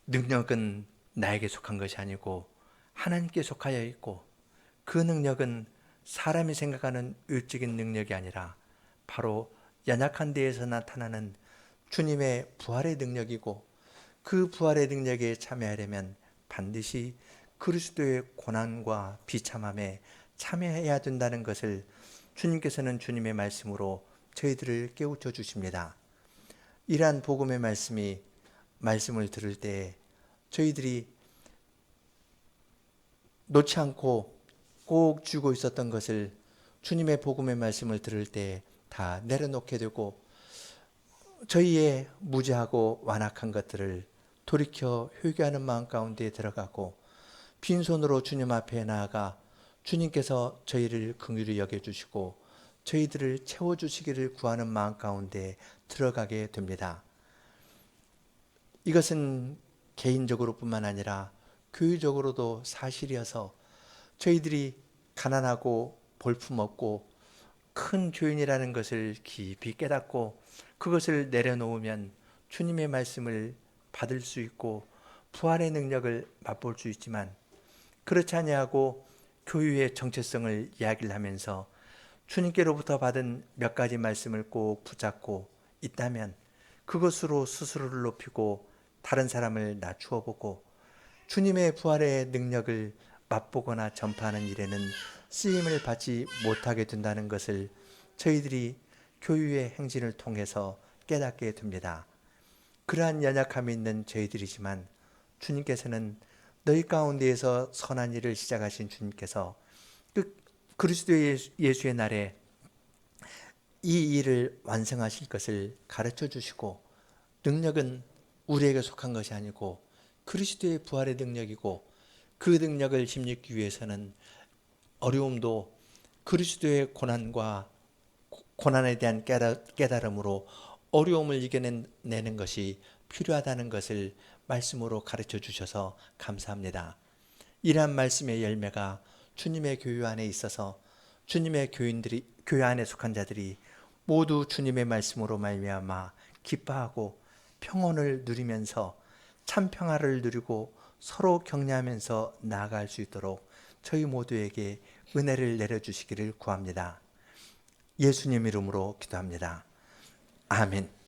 능력은 나에게 속한 것이 아니고 하나님께 속하여 있고, 그 능력은 사람이 생각하는 의적인 능력이 아니라 바로 연약한 데에서 나타나는 주님의 부활의 능력이고, 그 부활의 능력에 참여하려면 반드시 그리스도의 고난과 비참함에 참여해야 된다는 것을 주님께서는 주님의 말씀으로 저희들을 깨우쳐 주십니다. 이러한 복음의 말씀을 들을 때 저희들이 놓지 않고 꼭 쥐고 있었던 것을 주님의 복음의 말씀을 들을 때 다 내려놓게 되고, 저희의 무지하고 완악한 것들을 돌이켜 회개하는 마음 가운데 들어가고, 빈손으로 주님 앞에 나아가 주님께서 저희를 긍휼히 여겨주시고 저희들을 채워주시기를 구하는 마음 가운데 들어가게 됩니다. 이것은 개인적으로 뿐만 아니라 교회적으로도 사실이어서 저희들이 가난하고 볼품없고 큰 교인이라는 것을 깊이 깨닫고 그것을 내려놓으면 주님의 말씀을 받을 수 있고 부활의 능력을 맛볼 수 있지만, 그렇지 아니하고 교회의 정체성을 이야기를 하면서 주님께로부터 받은 몇 가지 말씀을 꼭 붙잡고 있다면 그것으로 스스로를 높이고 다른 사람을 낮추어 보고 주님의 부활의 능력을 맛보거나 전파하는 일에는 쓰임을 받지 못하게 된다는 것을 저희들이 교회의 행진을 통해서 깨닫게 됩니다. 그러한 연약함이 있는 저희들이지만 주님께서는 너희 가운데에서 선한 일을 시작하신 주님께서 그 그리스도 예수의 날에 이 일을 완성하실 것을 가르쳐 주시고, 능력은 우리에게 속한 것이 아니고 그리스도의 부활의 능력이고, 그 능력을 힘입기 위해서는 어려움도 그리스도의 고난에 대한 깨달음으로 어려움을 이겨내는 것이 필요하다는 것을 말씀으로 가르쳐 주셔서 감사합니다. 이러한 말씀의 열매가 주님의 교회 안에 있어서 주님의 교회 안에 속한 자들이 모두 주님의 말씀으로 말미암아 기뻐하고 평온을 누리면서 참 평화를 누리고 서로 격려하면서 나아갈 수 있도록 저희 모두에게 은혜를 내려주시기를 구합니다. 예수님 이름으로 기도합니다. 아멘.